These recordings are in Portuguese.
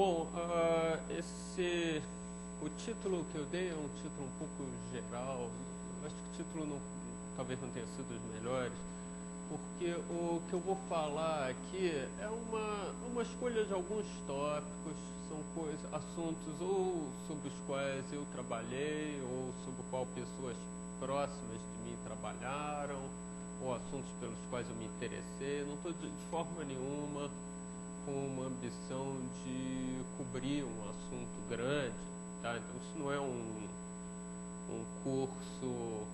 Bom, o título que eu dei é um título um pouco geral. Eu acho que o título talvez não tenha sido os melhores, porque o que eu vou falar aqui é uma escolha de alguns tópicos, são assuntos ou sobre os quais eu trabalhei, ou sobre o qual pessoas próximas de mim trabalharam, ou assuntos pelos quais eu me interessei. Não estou de forma nenhuma com uma ambição de cobrir um assunto grande, tá? Então isso não é um curso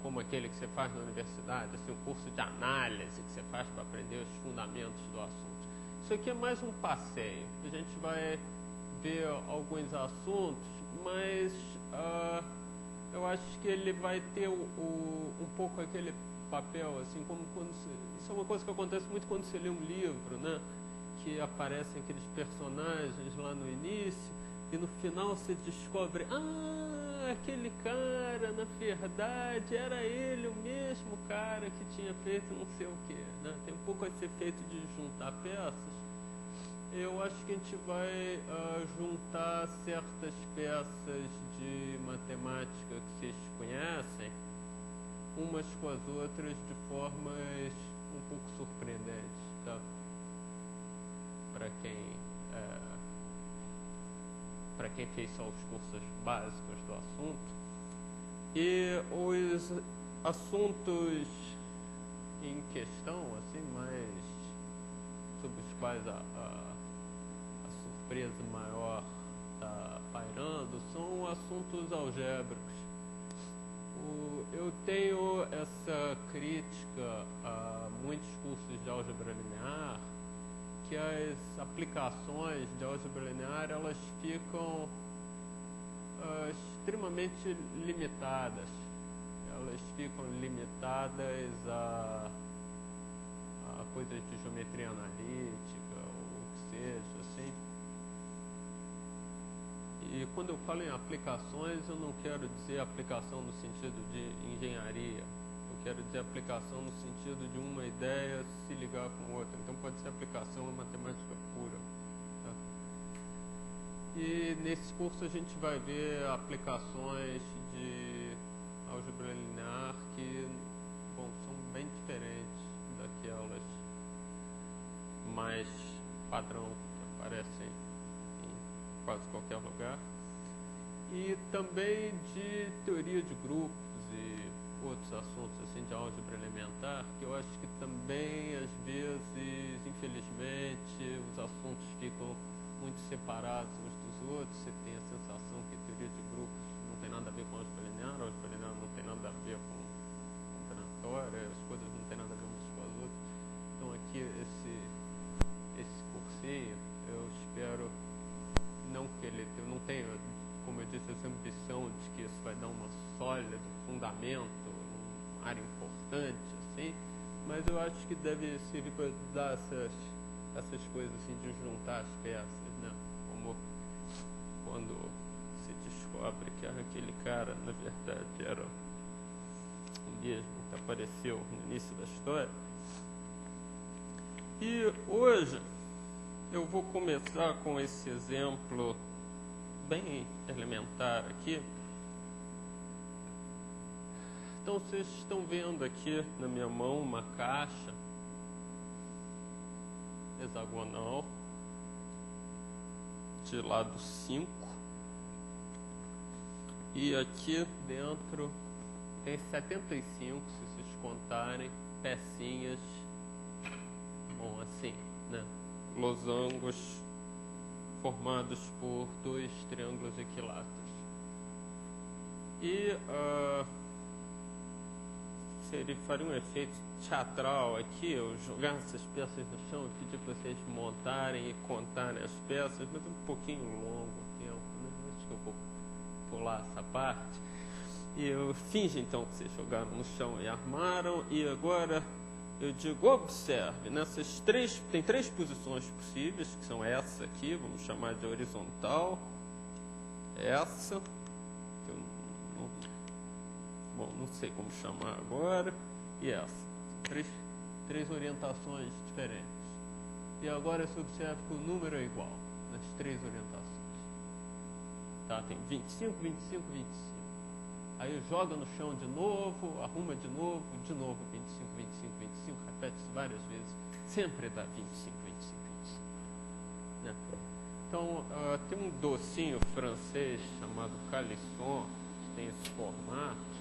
como aquele que você faz na universidade, assim, um curso de análise que você faz para aprender os fundamentos do assunto. Isso aqui é mais um passeio. A gente vai ver alguns assuntos, mas eu acho que ele vai ter um pouco aquele papel, assim, como quando isso é uma coisa que acontece muito quando você lê um livro, né? Que aparecem aqueles personagens lá no início e no final você descobre, aquele cara, na verdade, era ele o mesmo cara que tinha feito não sei o quê, né? Tem um pouco esse efeito de juntar peças. Eu acho que a gente vai juntar certas peças de matemática que vocês conhecem, umas com as outras de formas um pouco surpreendentes, tá? Para quem fez só os cursos básicos do assunto. E os assuntos em questão, assim, mais sobre os quais a surpresa maior está pairando, são assuntos algébricos. Eu tenho essa crítica a muitos cursos de álgebra linear, que as aplicações de álgebra linear elas ficam extremamente limitadas. Elas ficam limitadas a coisas de geometria analítica, ou o que seja, assim. E quando eu falo em aplicações, eu não quero dizer aplicação no sentido de engenharia. Eu quero dizer aplicação no sentido de uma ideia se ligar com outra. Então pode ser aplicação em matemática pura. Tá? E nesse curso a gente vai ver aplicações de álgebra linear que, bom, são bem diferentes daquelas mais padrão que aparecem em quase qualquer lugar. E também de teoria de grupos e outros assuntos assim de álgebra elementar, que eu acho que também às vezes, infelizmente, os assuntos ficam muito separados uns dos outros. Você tem a sensação que teoria de grupos não tem nada a ver com álgebra linear não tem nada a ver com combinatória, as coisas não tem nada a ver umas com as outras. Então aqui esse cursinho, eu espero eu não tenho, como eu disse, essa ambição de que isso vai dar uma sólida fundamento, uma área importante, assim, mas eu acho que deve servir para dar essas coisas assim, de juntar as peças, né? Como quando se descobre que aquele cara, na verdade, era o mesmo que apareceu no início da história. E hoje eu vou começar com esse exemplo bem elementar aqui. Então vocês estão vendo aqui na minha mão uma caixa hexagonal de lado 5 e aqui dentro tem 75, se vocês contarem, pecinhas, bom, assim, né? Losangos formados por dois triângulos equiláteros. E se ele faria um efeito teatral aqui, eu jogar essas peças no chão e pedir para vocês montarem e contarem as peças, mas é um pouquinho longo o tempo, né? Acho que eu vou pular essa parte. E eu finge então que vocês jogaram no chão e armaram, e agora eu digo, observe, tem três posições possíveis, que são essa aqui, vamos chamar de horizontal, essa, que eu não sei como chamar agora, e essa. Três orientações diferentes. E agora se observa que o número é igual. nas três orientações. Tá? Tem 25, 25, 25. Aí joga no chão de novo, arruma de novo, 25, 25, 25, repete-se várias vezes, sempre dá 25, 25, 25. Né? Então, tem um docinho francês chamado calisson, que tem esse formato.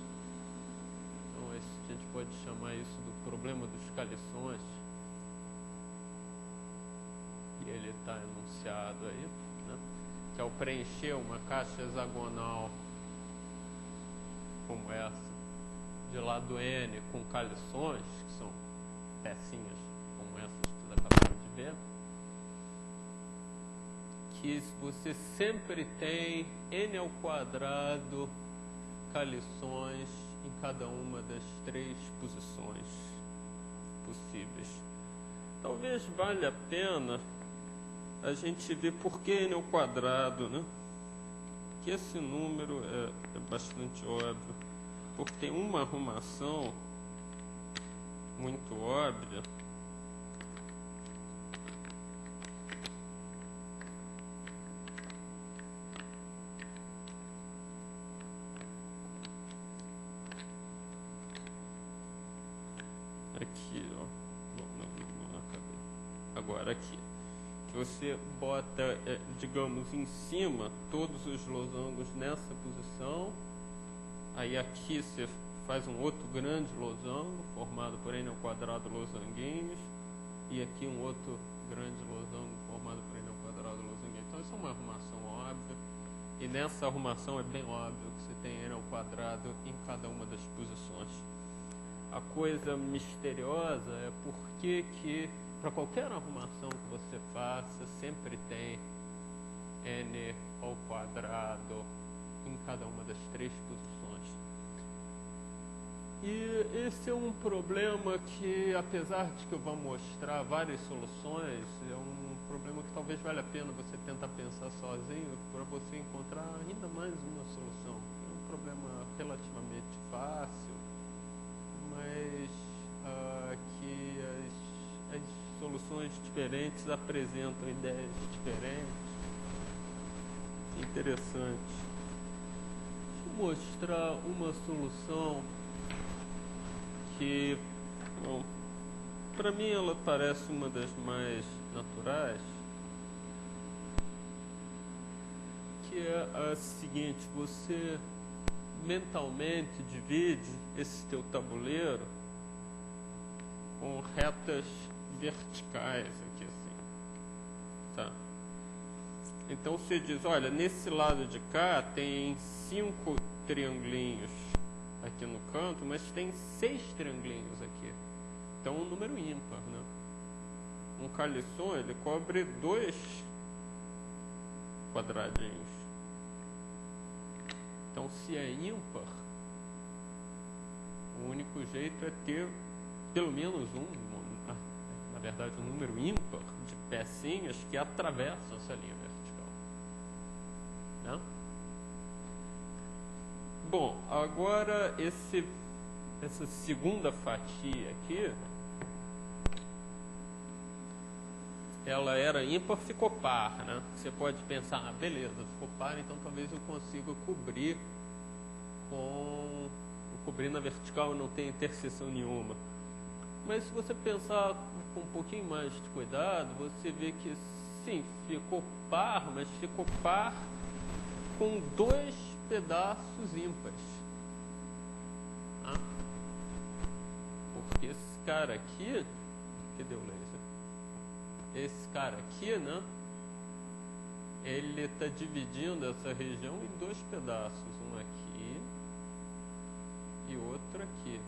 Então, a gente pode chamar isso do problema dos calições. E ele está enunciado aí, né? Que ao preencher uma caixa hexagonal como essa, de lado N, com calições, que são pecinhas como essas que vocês acabaram de ver, que você sempre tem N ao quadrado calições em cada uma das três posições possíveis. Talvez valha a pena a gente ver por que N ao quadrado, né? Que esse número é bastante óbvio, porque tem uma arrumação muito óbvia aqui, ó. Bom, não acabei. Agora aqui. Você bota, digamos, em cima todos os losangos nessa posição. Aí aqui você faz um outro grande losango, formado por N ao quadrado losanguinhos. E aqui um outro grande losango, formado por N ao quadrado losanguinhos. Então isso é uma arrumação óbvia. E nessa arrumação é bem óbvio que você tem N ao quadrado em cada uma das posições. A coisa misteriosa é porque para qualquer arrumação que você faça, sempre tem N ao quadrado em cada uma das três posições. E esse é um problema que, apesar de que eu vou mostrar várias soluções, é um problema que talvez valha a pena você tentar pensar sozinho para você encontrar ainda mais uma solução. É um problema relativamente fácil, mas que as soluções diferentes apresentam ideias diferentes. Interessante. Deixa eu mostrar uma solução que, bom, para mim ela parece uma das mais naturais, que é a seguinte: você mentalmente divide esse teu tabuleiro com retas verticais aqui assim, tá? Então você diz, olha, nesse lado de cá tem 5 triangulinhos aqui no canto, mas tem 6 triangulinhos aqui. Então um número ímpar, né? Um calisson, ele cobre 2 quadradinhos. Então se é ímpar, o único jeito é ter pelo menos na verdade um número ímpar de pecinhas que atravessam essa linha vertical, né? Bom, agora essa segunda fatia aqui, ela era ímpar, ficou par, né? Você pode pensar, beleza, ficou par, então talvez eu consiga cobrir na vertical e não tem interseção nenhuma. Mas se você pensar com um pouquinho mais de cuidado, você vê que sim, ficou par, mas ficou par com 2 pedaços ímpares. Porque esse cara aqui, cadê o laser? Esse cara aqui, né? Ele está dividindo essa região em 2 pedaços, um aqui e outro aqui.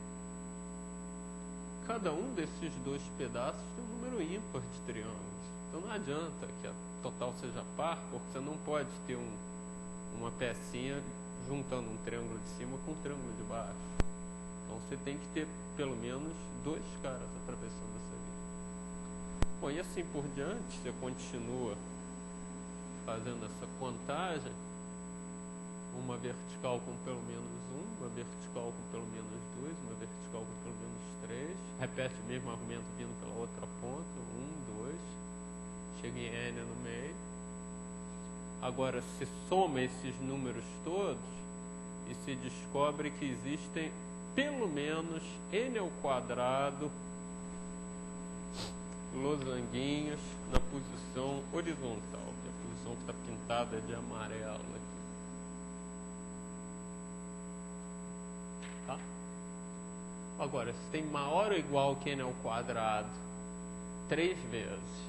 Cada um desses 2 pedaços tem um número ímpar de triângulos. Então não adianta que a total seja par, porque você não pode ter uma pecinha juntando um triângulo de cima com um triângulo de baixo. Então você tem que ter pelo menos 2 caras atravessando essa linha. Bom, e assim por diante, você continua fazendo essa contagem. Uma vertical com pelo menos 1, uma vertical com pelo menos 2, uma vertical com pelo menos 3. Repete o mesmo argumento vindo pela outra ponta. 1, 2. Chega em N no meio. Agora, se soma esses números todos e se descobre que existem pelo menos n ao quadrado losanguinhos na posição horizontal, que é a posição que está pintada de amarelo aqui. Tá? Agora, se tem maior ou igual que n ao quadrado 3 vezes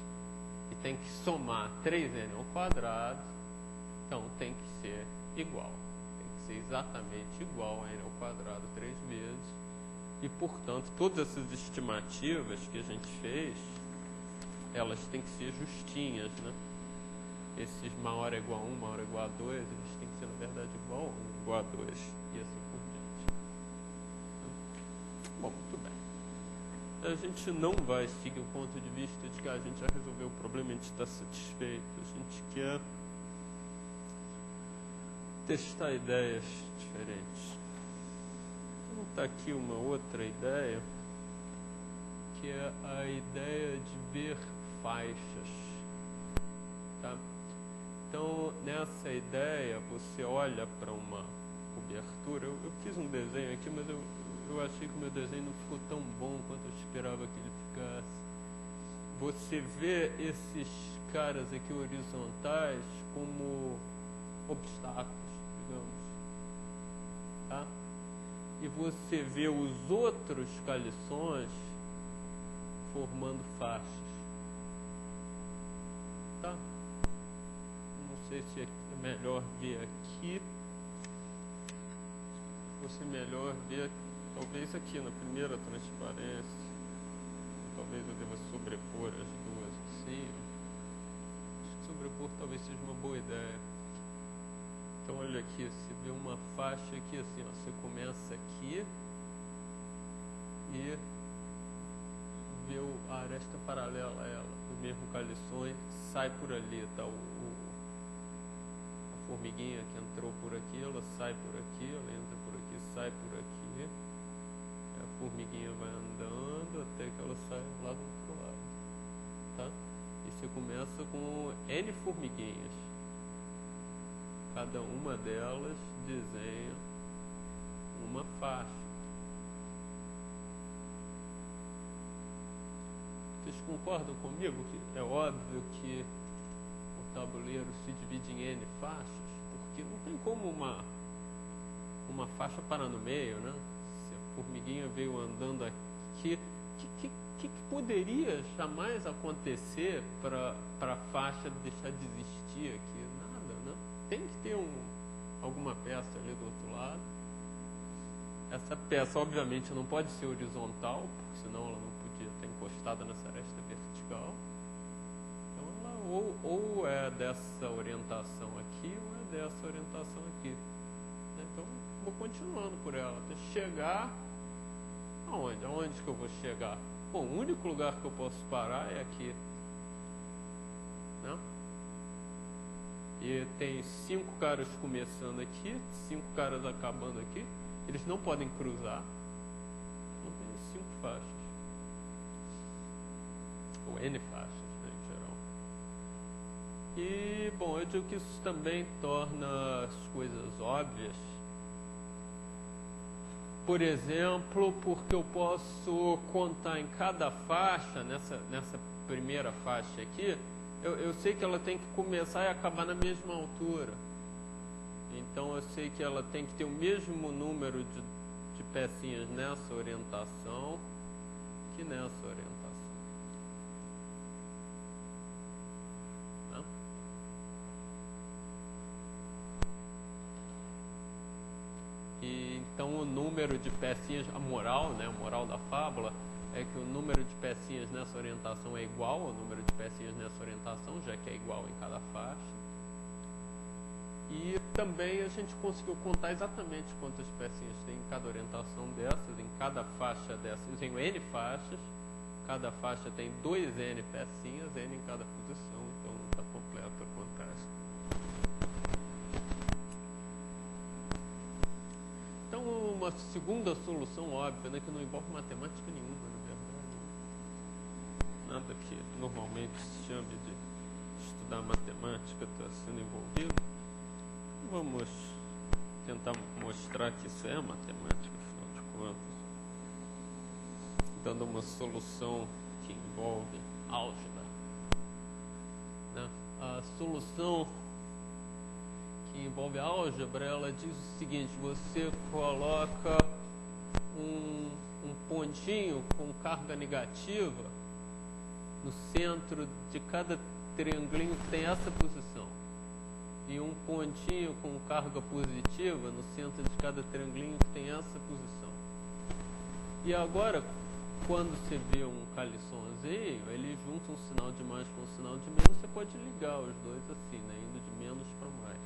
e tem que somar 3n ao quadrado, então tem que ser igual. Tem que ser exatamente igual a n ao quadrado 3 vezes. E, portanto, todas essas estimativas que a gente fez, elas têm que ser justinhas, né? Esses maior ou igual a 1, maior ou igual a 2, eles têm que ser, na verdade, igual a 1, igual a 2, e assim por diante. Bom, muito bem. A gente não vai seguir o ponto de vista de que a gente já resolveu o problema e a gente está satisfeito. A gente quer testar ideias diferentes. Então está aqui uma outra ideia, que é a ideia de ver faixas. Tá? Então, nessa ideia, você olha para uma cobertura. Eu fiz um desenho aqui, mas eu achei que o meu desenho não ficou tão bom quanto eu esperava que ele ficasse. Você vê esses caras aqui horizontais como obstáculos, digamos. Tá? E você vê os outros calições formando faixas. Tá? Não sei se é melhor ver aqui ou se é melhor ver talvez aqui na primeira transparência. Talvez eu deva sobrepor as duas assim. Acho que sobrepor talvez seja uma boa ideia. Então olha aqui, você vê uma faixa aqui assim, ó, você começa aqui e vê a aresta paralela a ela, o mesmo calições, sai por ali, tá? A formiguinha que entrou por aqui, ela sai por aqui, ela entra por aqui, sai por aqui. A formiguinha vai andando até que ela sai lá do outro lado, tá? E você começa com N formiguinhas. Cada uma delas desenha uma faixa. Vocês concordam comigo que é óbvio que o tabuleiro se divide em N faixas? Porque não tem como uma faixa parar no meio, né? Se a formiguinha veio andando aqui, que poderia jamais acontecer para a faixa deixar de existir aqui? Nada, né? Tem que ter alguma peça ali do outro lado. Essa peça, obviamente, não pode ser horizontal, porque senão ela não podia estar encostada nessa aresta vertical. Então, ela ou é dessa orientação aqui, ou é dessa orientação aqui. Então, vou continuando por ela até chegar aonde? Aonde que eu vou chegar? Bom, o único lugar que eu posso parar é aqui, né? E tem 5 caras começando aqui, 5 caras acabando aqui. Eles não podem cruzar. Então tem 5 faixas. Ou N faixas, né, em geral. E, bom, eu digo que isso também torna as coisas óbvias. Por exemplo, porque eu posso contar em cada faixa, nessa primeira faixa aqui, eu sei que ela tem que começar e acabar na mesma altura. Então eu sei que ela tem que ter o mesmo número de pecinhas nessa orientação que nessa orientação. Tá? E então o número de pecinhas, a moral da fábula é que o número de pecinhas nessa orientação é igual ao número de pecinhas nessa orientação, já que é igual em cada faixa. E também a gente conseguiu contar exatamente quantas pecinhas tem em cada orientação dessas, em cada faixa dessas. Eu tenho N faixas, cada faixa tem 2N pecinhas, N em cada posição, então está completa a contagem. Então, uma segunda solução óbvia, né, que não envolve matemática nenhuma, na verdade. Nada que normalmente se chame de estudar da matemática está sendo envolvido. Vamos tentar mostrar que isso é matemática, afinal de contas, dando uma solução que envolve álgebra, né? A solução que envolve álgebra, ela diz o seguinte: você coloca um pontinho com carga negativa no centro de cada triangulinho que tem essa posição, e um pontinho com carga positiva no centro de cada triangulinho que tem essa posição. E agora, quando você vê um caliçãozinho, ele junta um sinal de mais com um sinal de menos, você pode ligar os dois assim, né, indo de menos para mais.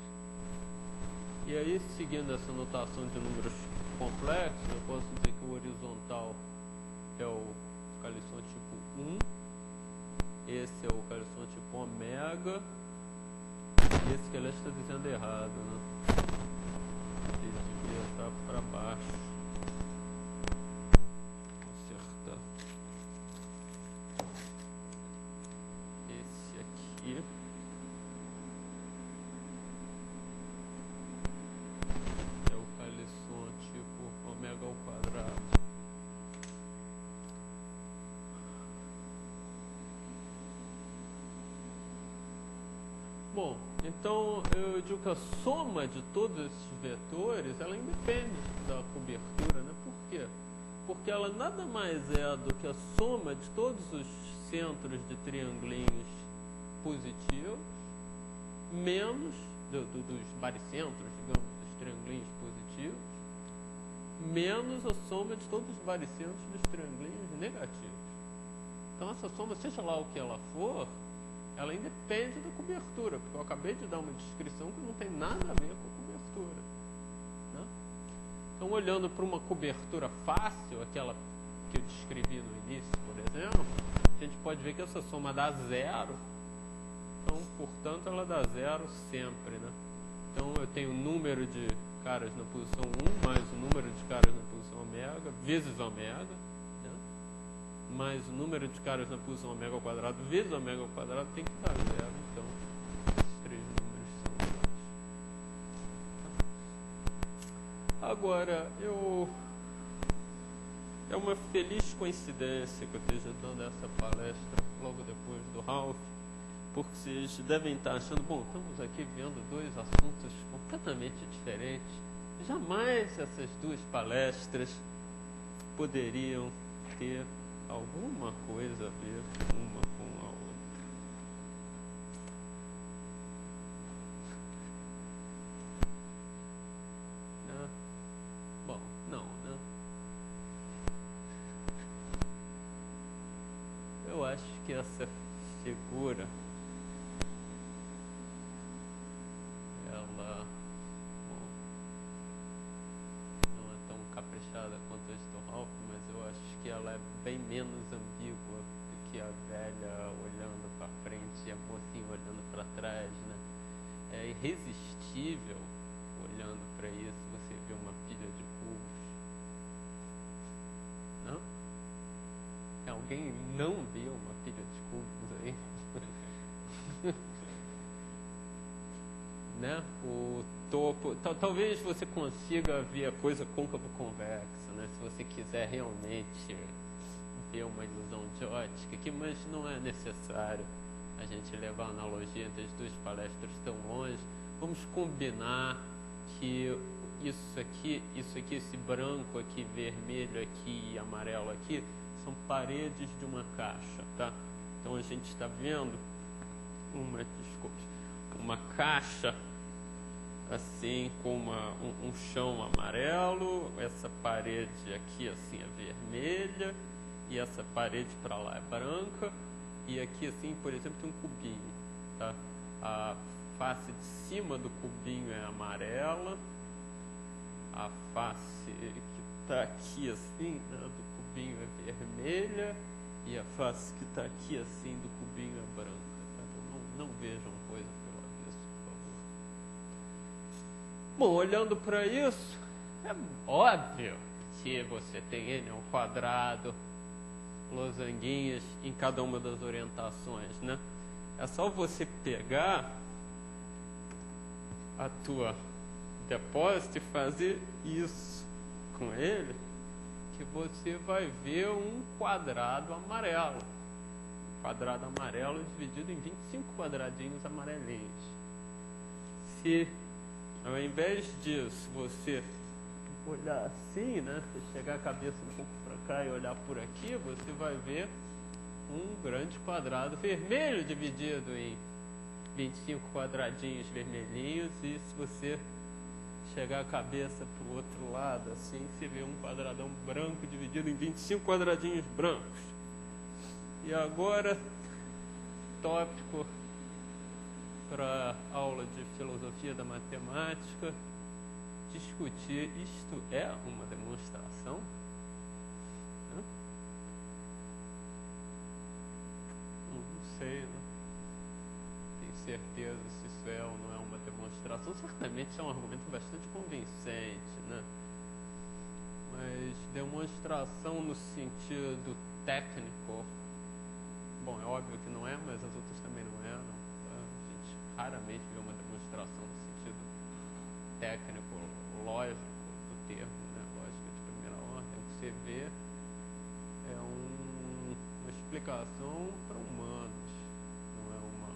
E aí, seguindo essa notação de números complexos, eu posso dizer que o horizontal é o calição tipo 1, esse é o calição tipo ômega, e esse que ela está dizendo errado, né? Ele devia estar para baixo. Consertar. Esse aqui é o calição tipo ômega ao quadrado. Bom, então eu digo que a soma de todos esses vetores, ela independe da cobertura, né? Por quê? Porque ela nada mais é do que a soma de todos os centros de triangulinhos positivos, menos dos baricentros, digamos, dos triangulinhos positivos, menos a soma de todos os baricentros dos triangulinhos negativos. Então essa soma, seja lá o que ela for, ela independe da cobertura, porque eu acabei de dar uma descrição que não tem nada a ver com a cobertura, né? Então, olhando para uma cobertura fácil, aquela que eu descrevi no início, por exemplo, a gente pode ver que essa soma dá zero. Então, portanto, ela dá zero sempre, né? Então, eu tenho o número de caras na posição 1 mais o número de caras na posição ômega vezes ômega, mais o número de caras na posição ômega ao quadrado vezes ômega ao quadrado tem que dar zero. Então, esses três números são iguais. Agora, é uma feliz coincidência que eu esteja dando essa palestra logo depois do Ralph, porque vocês devem estar achando, bom, estamos aqui vendo dois assuntos completamente diferentes. Jamais essas duas palestras poderiam ter alguma coisa a ver uma com a outra. Né? Bom, não, né? Eu acho que essa figura, ela, bom, não é tão caprichada quanto a do Ralph, mas eu acho que ela é bem menos ambígua do que a velha olhando para frente e a mocinha olhando para trás, né? É irresistível olhando para isso, você vê uma pilha de cubos. Não? Alguém não viu uma pilha de cubos aí? Né? O topo, talvez você consiga ver a coisa côncavo convexa, né? Se você quiser realmente ver uma ilusão de ótica aqui, mas não é necessário a gente levar a analogia entre as duas palestras tão longe. Vamos combinar que isso aqui, esse branco aqui, vermelho aqui e amarelo aqui, são paredes de uma caixa, tá? Então a gente está vendo uma caixa assim, com um chão amarelo, essa parede aqui assim é vermelha, e essa parede para lá é branca, e aqui assim, por exemplo, tem um cubinho, tá? A face de cima do cubinho é amarela, a face que está aqui assim, né, do cubinho é vermelha, e a face que está aqui assim do cubinho é branca, tá? Então não vejam coisa pelo avesso, por favor. Bom, olhando para isso, é óbvio que você tem N ao quadrado, losanguinhas em cada uma das orientações, né? É só você pegar a tua depósito e fazer isso com ele, que você vai ver um quadrado amarelo. Um quadrado amarelo dividido em 25 quadradinhos amarelinhos. Se ao invés disso você olhar assim, né? Você chegar a cabeça um pouco para cá e olhar por aqui, você vai ver um grande quadrado vermelho dividido em 25 quadradinhos vermelhinhos, e se você chegar a cabeça para o outro lado, assim, você vê um quadradão branco dividido em 25 quadradinhos brancos. E agora, tópico para aula de filosofia da matemática, discutir: isto é uma demonstração? Não sei, né? Tenho certeza se isso é ou não é uma demonstração. Certamente é um argumento bastante convincente, né? Mas demonstração no sentido técnico, bom, é óbvio que não é, mas as outras também não é, não. A gente raramente vê uma demonstração no sentido técnico, lógico do termo, né? Lógica de primeira ordem. O que você vê é uma explicação para humanos, não é uma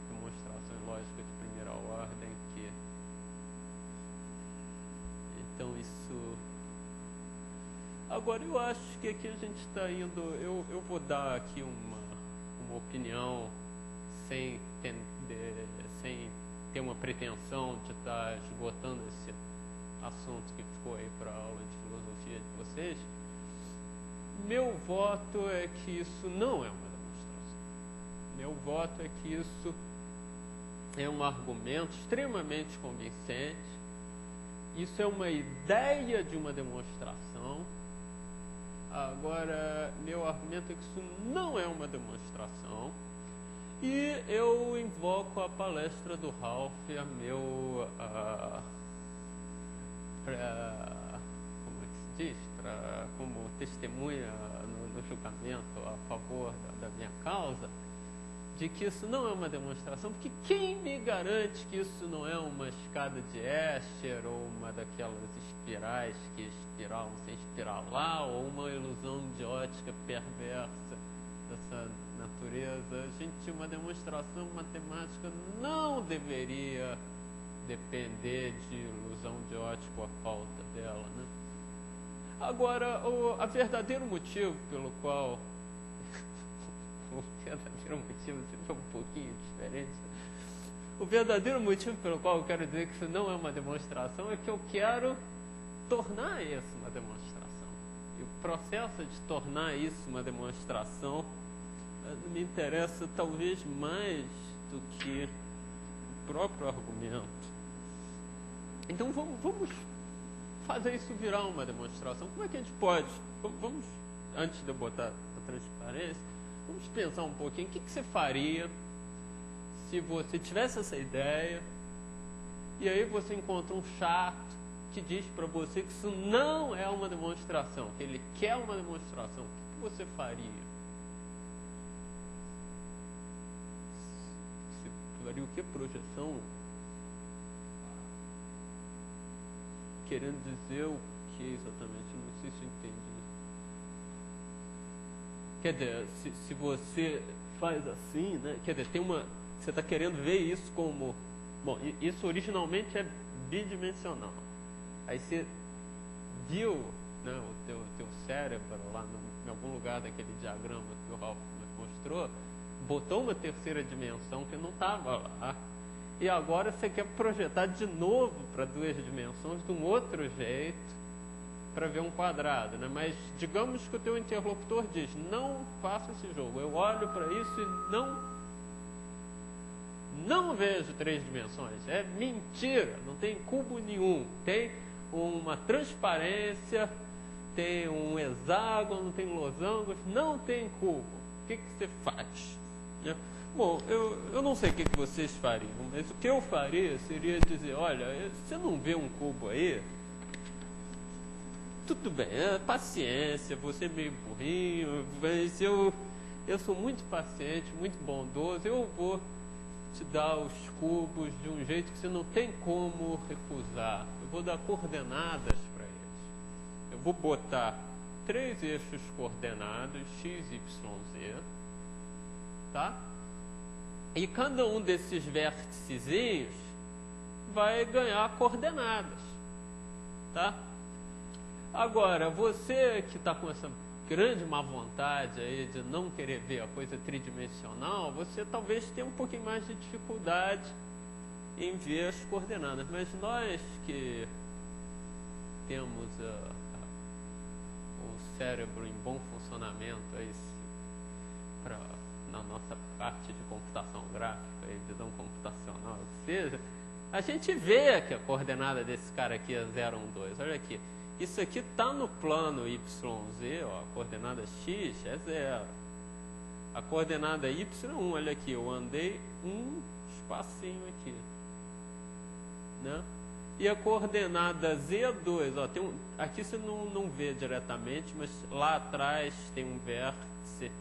demonstração em lógica de primeira ordem que... Então isso... Agora eu acho que aqui a gente está indo... Eu vou dar aqui uma opinião sem ter uma pretensão de estar esgotando esse assunto que ficou aí para a aula de filosofia de vocês. Meu voto é que isso não é uma demonstração. Meu voto é que isso é um argumento extremamente convincente. Isso é uma ideia de uma demonstração. Agora, meu argumento é que isso não é uma demonstração. E eu invoco a palestra do Ralph a meu... como é que se diz? Como testemunha no julgamento a favor da minha causa, de que isso não é uma demonstração, porque quem me garante que isso não é uma escada de Escher ou uma daquelas espirais que espiralam sem espiralar, ou uma ilusão de ótica perversa dessa natureza? Gente, uma demonstração matemática não deveria depender de ilusão de ótica ou a falta dela, né? Agora, o verdadeiro motivo pelo qual... o verdadeiro motivo é um pouquinho diferente. O verdadeiro motivo pelo qual eu quero dizer que isso não é uma demonstração é que eu quero tornar isso uma demonstração. E o processo de tornar isso uma demonstração me interessa talvez mais do que o próprio argumento. Então vamos fazer isso virar uma demonstração. Como é que a gente pode? Vamos, antes de eu botar a transparência, vamos pensar um pouquinho. O que você faria se você tivesse essa ideia e aí você encontra um chato que diz para você que isso não é uma demonstração, que ele quer uma demonstração? O que você faria? Você faria o que? Projeção? Querendo dizer o que exatamente? Não sei se eu entendi. Quer dizer, se você faz assim, né? Quer dizer, você está querendo ver isso como... Bom, isso originalmente é bidimensional. Aí você viu, né, o teu cérebro lá em algum lugar daquele diagrama que o Ralph mostrou, botou uma terceira dimensão que não estava lá. E agora você quer projetar de novo para duas dimensões de um outro jeito para ver um quadrado, né? Mas digamos que o teu interlocutor diz: não faça esse jogo, eu olho para isso e não vejo três dimensões, é mentira, não tem cubo nenhum, tem uma transparência, tem um hexágono, tem losangos, não tem cubo. O que você faz? Né? Bom, eu não sei o que vocês fariam, mas o que eu faria seria dizer: olha, você não vê um cubo aí? Tudo bem, paciência, você é meio burrinho, mas eu eu sou muito paciente, muito bondoso, eu vou te dar os cubos de um jeito que você não tem como recusar. Eu vou dar coordenadas para eles. Eu vou botar 3 eixos coordenados, x, y, z, tá? E cada um desses vérticezinhos vai ganhar coordenadas, tá? Agora, você que está com essa grande má vontade aí de não querer ver a coisa tridimensional, você talvez tenha um pouquinho mais de dificuldade em ver as coordenadas. Mas nós que temos o cérebro em bom funcionamento aí, na nossa parte de computação gráfica e visão computacional, ou seja, a gente vê que a coordenada desse cara aqui é 0, 1, 2. Olha aqui. Isso aqui está no plano YZ, ó, a coordenada X é 0. A coordenada Y1, olha aqui, eu andei um espacinho aqui. Né? E a coordenada Z2, ó, aqui você não vê diretamente, mas lá atrás tem um vértice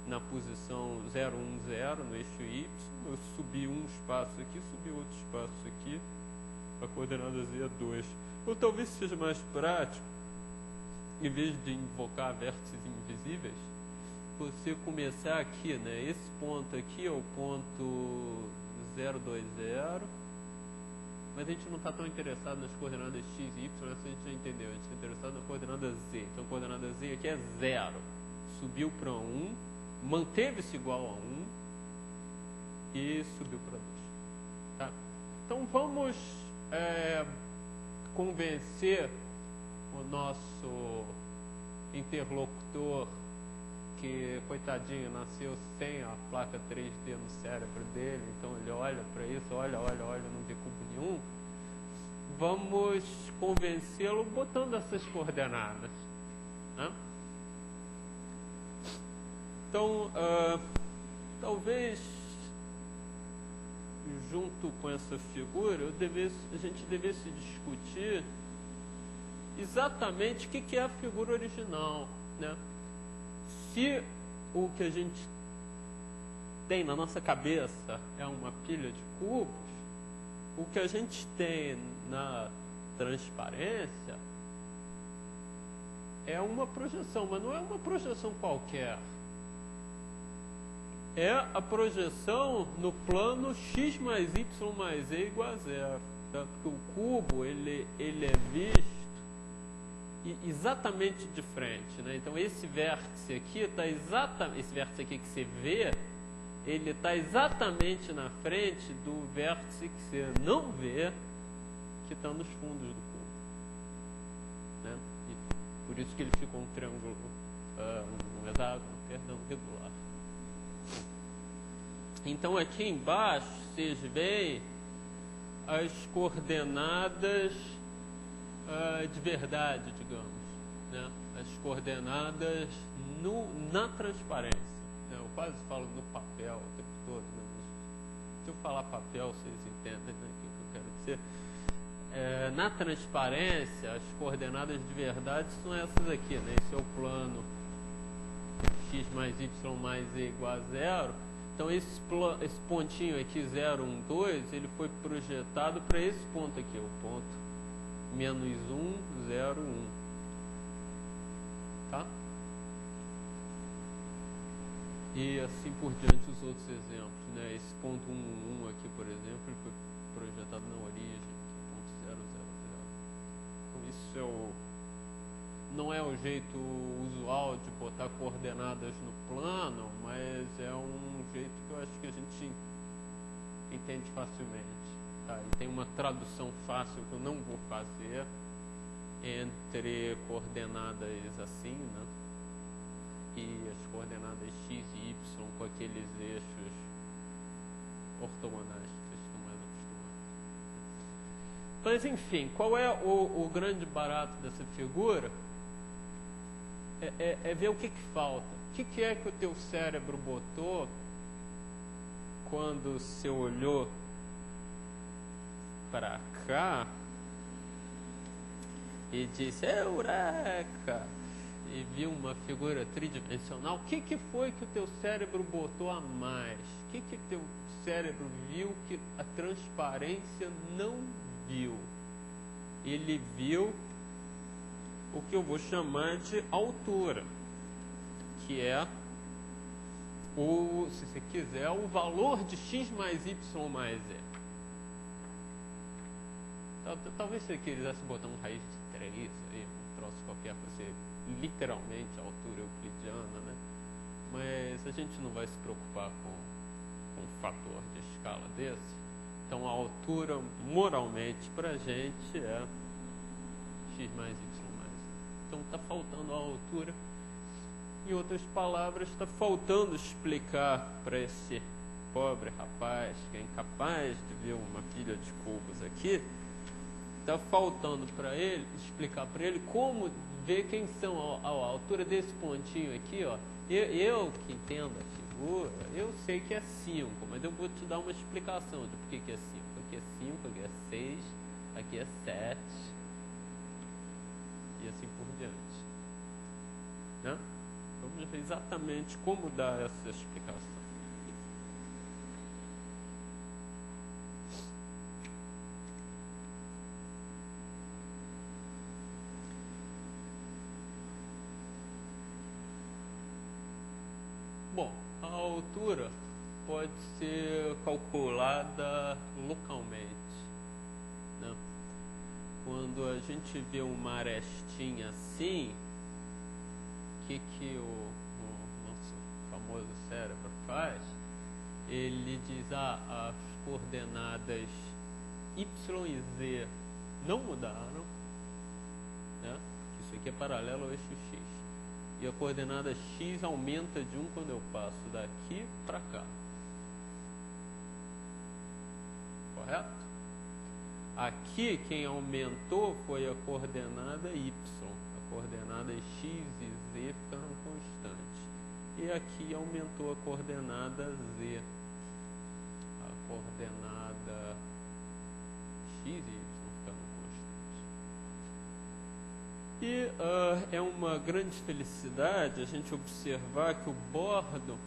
na posição 0, 1, 0, no eixo Y. Eu subi um espaço aqui, subi outro espaço aqui, a coordenada Z2. Ou talvez seja mais prático, em vez de invocar vértices invisíveis, você começar aqui, né? Esse ponto aqui é o ponto 0, 2, 0. Mas a gente não está tão interessado nas coordenadas x e y, essa a gente já entendeu. A gente está interessado na coordenada z. Então a coordenada z aqui é 0. Subiu para 1, manteve-se igual a 1 e subiu para 2. Tá? Então vamos convencer o nosso interlocutor, que, coitadinho, nasceu sem a placa 3D no cérebro dele, então ele olha para isso, olha, não vê cubo nenhum. Vamos convencê-lo botando essas coordenadas. Né? Então, talvez, junto com essa figura, a gente devesse discutir exatamente o que é a figura original, né? Se o que a gente tem na nossa cabeça é uma pilha de cubos, o que a gente tem na transparência é uma projeção, mas não é uma projeção qualquer. É a projeção no plano x mais y mais z igual a 0. Tá? Porque o cubo ele é visto exatamente de frente, né? Então esse vértice aqui está esse vértice aqui que você vê, ele está exatamente na frente do vértice que você não vê, que está nos fundos do cubo, né? E por isso que ele fica um triângulo, um hexágono, perdão, regular. Então aqui embaixo vocês veem as coordenadas de verdade, digamos, né? As coordenadas na transparência, né? Eu quase falo no papel o tempo todo, né? Se eu falar papel, vocês entendem, né, o que eu quero dizer. Na transparência, as coordenadas de verdade são essas aqui, né? Esse é o plano x mais y mais z igual a 0. Então esse pontinho aqui, 0, 1, 2, ele foi projetado para esse ponto aqui, o ponto menos 1, 0, 1. Tá? E assim por diante os outros exemplos, né? Esse ponto 1, 1 aqui, por exemplo, ele foi projetado na origem, ponto 0, 0, 0. Então isso não é o jeito usual de botar coordenadas no plano, mas é um jeito que eu acho que a gente entende facilmente. Tá? E tem uma tradução fácil que eu não vou fazer entre coordenadas assim, né? E as coordenadas x e y com aqueles eixos ortogonais que vocês estão mais acostumados. Mas enfim, qual é o grande barato dessa figura? É ver o que falta. O que é que o teu cérebro botou quando você olhou para cá e disse: Eureka! e viu uma figura tridimensional, o que foi que o teu cérebro botou a mais? O que teu cérebro viu que a transparência não viu? Ele viu o que eu vou chamar de altura, que é se você quiser, o valor de x mais y mais z. Talvez você quisesse botar um raiz de 3 aí, um troço qualquer para ser literalmente a altura euclidiana, né? Mas a gente não vai se preocupar com um fator de escala desse. Então a altura, moralmente, para a gente é x mais y mais z. Então está faltando a altura. Em outras palavras, está faltando explicar para esse pobre rapaz que é incapaz de ver uma pilha de cubos aqui, está faltando para ele explicar para ele como ver quem são a altura desse pontinho aqui, ó. Eu que entendo a figura, eu sei que é 5, mas eu vou te dar uma explicação de por que é 5. Aqui é 5, aqui é 6, aqui é 7 e assim por diante, né? Vamos ver exatamente como dar essa explicação. Bom, a altura pode ser calculada localmente, né? Quando a gente vê uma arestinha assim, o que o nosso famoso cérebro faz? Ele diz, as coordenadas y e z não mudaram, né? Isso aqui é paralelo ao eixo x. E a coordenada x aumenta de 1 quando eu passo daqui para cá. Correto? Aqui quem aumentou foi a coordenada y. A coordenada x e z ficaram constantes. E aqui aumentou a coordenada z. A coordenada x e y ficaram constantes. E é uma grande felicidade a gente observar que o bordo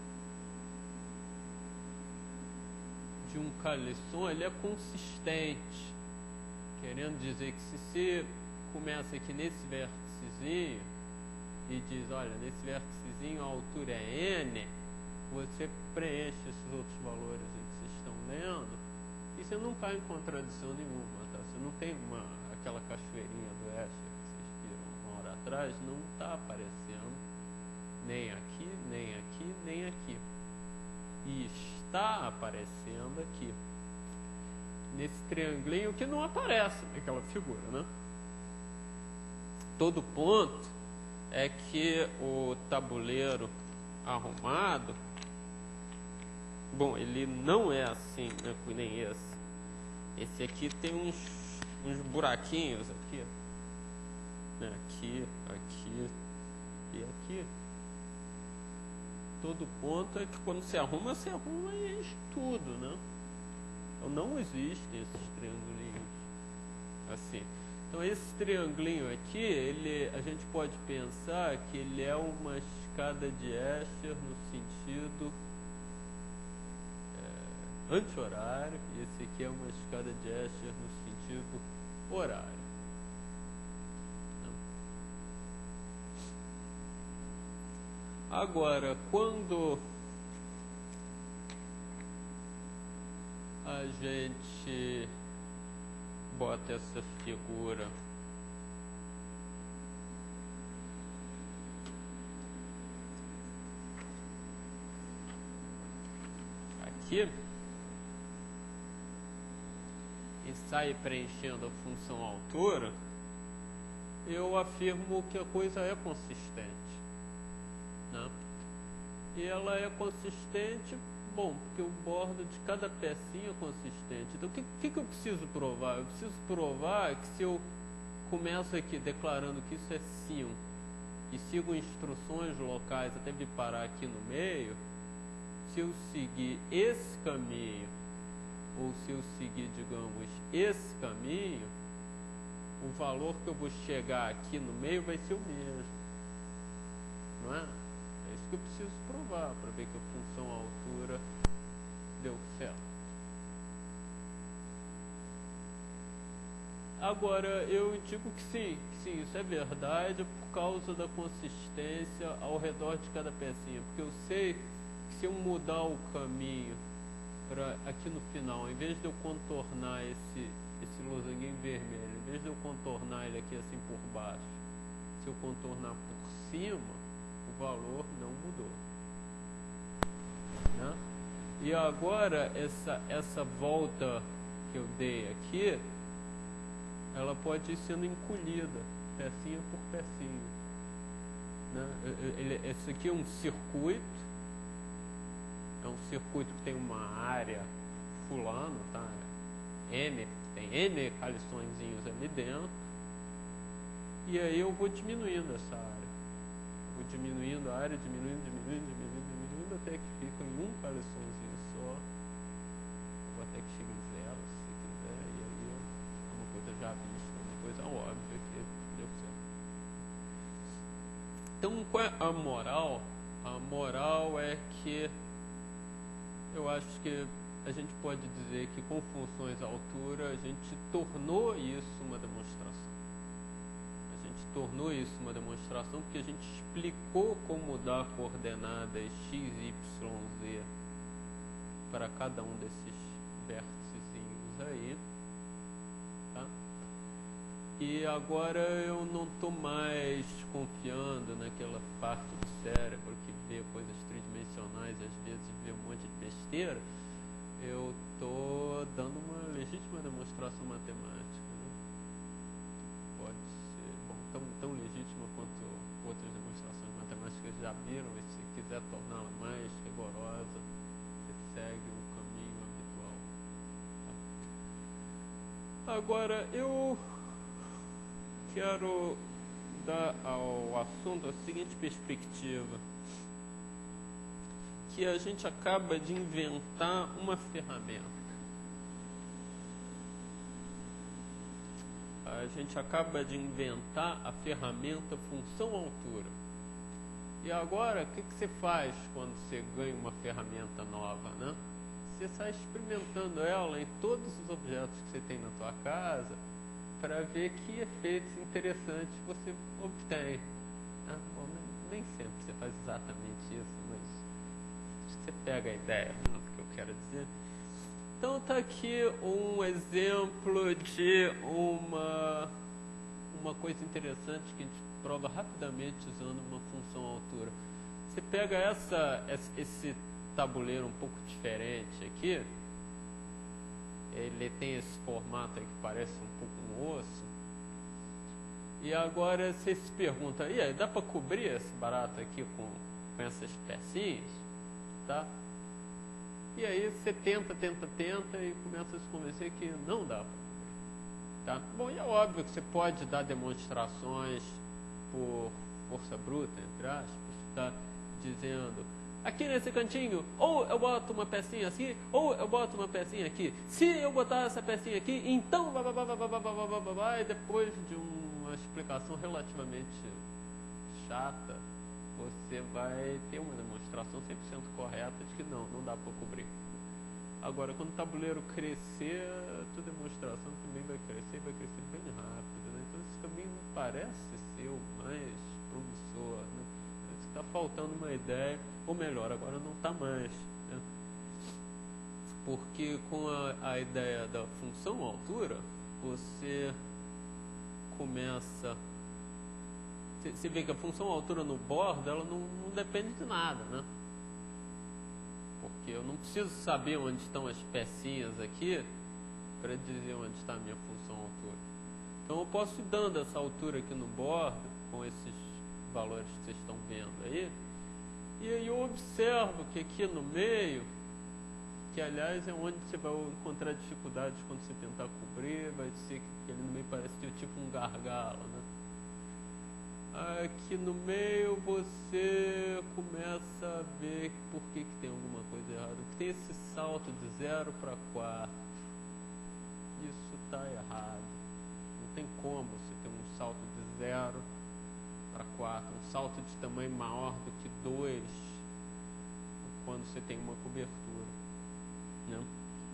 de um calisson ele é consistente. Querendo dizer que se você começa aqui nesse vérticezinho e diz, olha, nesse vérticezinho a altura é n, você preenche esses outros valores aí que vocês estão lendo e você não cai em contradição nenhuma, tá? Você não tem aquela cachoeirinha do Escher que vocês viram uma hora atrás, não está aparecendo nem aqui, nem aqui, nem aqui. E está aparecendo aqui, nesse triangulinho que não aparece naquela figura, né? Todo ponto é que o tabuleiro arrumado, bom, ele não é assim, né, nem esse. Esse aqui tem uns buraquinhos aqui, né, aqui, aqui e aqui. Todo ponto é que quando você arruma e enche tudo, né? Então não existem esses triangulinhos assim. Então esse triangulinho aqui, a gente pode pensar que ele é uma escada de Escher no sentido anti-horário, e esse aqui é uma escada de Escher no sentido horário. Agora, quando a gente bota essa figura aqui e sai preenchendo a função altura, eu afirmo que a coisa é consistente, né? E ela é consistente, bom, porque o bordo de cada pecinha é consistente. Então, o que eu preciso provar? Eu preciso provar que se eu começo aqui declarando que isso é 5 e sigo instruções locais até me parar aqui no meio, se eu seguir esse caminho, ou se eu seguir, digamos, esse caminho, o valor que eu vou chegar aqui no meio vai ser o mesmo. não é? É isso que eu preciso provar para ver que a função altura deu certo. Agora, eu digo que sim, isso é verdade por causa da consistência ao redor de cada pecinha. Porque eu sei que se eu mudar o caminho para aqui no final, ao invés de eu contornar esse losanguinho vermelho, em vez de eu contornar ele aqui assim por baixo, se eu contornar por cima, o valor não mudou, né? E agora, essa volta que eu dei aqui, ela pode ir sendo encolhida, pecinha por pecinha, né? Esse aqui é um circuito que tem uma área fulano, tá? Tem N caliçõezinhos ali dentro, e aí eu vou diminuindo essa área, vou diminuindo a área, diminuindo, até que fica em um caliçãozinho só, ou até que chegue em zero, se você quiser, e aí é uma coisa já vista, uma coisa óbvia que deu certo. Então, qual é a moral? A moral é que eu acho que a gente pode dizer que com funções à altura a gente tornou isso uma demonstração. A gente tornou isso uma demonstração porque a gente explicou como dar coordenadas x, y, z para cada um desses vérticezinhos aí, tá? E agora eu não estou mais confiando naquela parte do cérebro que vê coisas tridimensionais e às vezes vê um monte de besteira. Eu estou dando uma legítima demonstração matemática, né? Pode ser, bom, tão legítima quanto outras demonstrações matemáticas já viram, e se quiser torná-la mais rigorosa, você segue o caminho habitual, tá? Agora, eu quero dar ao assunto a seguinte perspectiva: que a gente acaba de inventar uma ferramenta. A gente acaba de inventar a ferramenta função altura. E agora, o que você faz quando você ganha uma ferramenta nova, né? Você sai experimentando ela em todos os objetos que você tem na sua casa para ver que efeitos interessantes você obtém. Bom, nem sempre você faz exatamente isso, mas você pega a ideia do que eu quero dizer. Então está aqui um exemplo de uma coisa interessante que a gente prova rapidamente usando uma função altura. Você pega esse tabuleiro um pouco diferente aqui, ele tem esse formato aí que parece um pouco um osso, e agora você se pergunta, e aí, dá para cobrir esse barato aqui com essas pecinhas? Tá? E aí você tenta e começa a se convencer que não dá para cobrir, tá? Bom, e é óbvio que você pode dar demonstrações por força bruta, entre aspas, tá? Dizendo, aqui nesse cantinho, ou eu boto uma pecinha assim, ou eu boto uma pecinha aqui. Se eu botar essa pecinha aqui, então e depois de uma explicação relativamente chata, você vai ter uma demonstração 100% correta de que não dá para cobrir. Agora, quando o tabuleiro crescer, a tua demonstração também vai crescer bem rápido, né? Então esse caminho não parece ser o mais promissor, né? Está faltando uma ideia, ou melhor, agora não está mais, né? Porque com a ideia da função altura, você começa... Você vê que a função altura no bordo, ela não depende de nada, né? Porque eu não preciso saber onde estão as pecinhas aqui para dizer onde está a minha função altura. Então eu posso ir dando essa altura aqui no bordo, com esses valores que vocês estão vendo aí, e aí eu observo que aqui no meio, que aliás é onde você vai encontrar dificuldades quando você tentar cobrir, vai ser que ali no meio parece ter tipo um gargalo, né? Aqui no meio você começa a ver por que tem alguma coisa errada. Porque tem esse salto de 0 para 4. Isso está errado. Não tem como você ter um salto de 0 para 4, um salto de tamanho maior do que 2 quando você tem uma cobertura, né?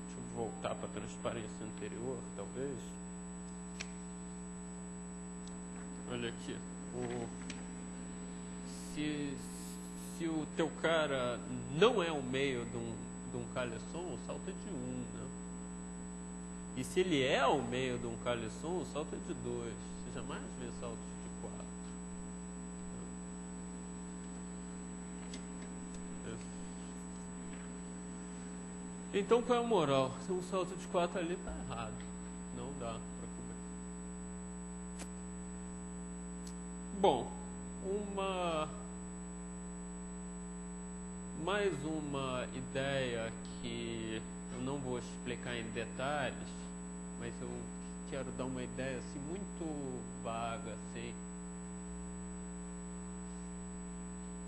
Deixa eu voltar para a transparência anterior, talvez. Olha aqui, se o teu cara não é o meio de um caleçon, o salto é de 1, né? E se ele é o meio de um caleçon, o salto é de 2. Você jamais vê saltos de 4. Então, qual é a moral? Se um salto de 4 ali está errado. Não dá para cobrir. Bom, mais uma ideia que eu não vou explicar em detalhes, mas eu quero dar uma ideia assim muito vaga, assim.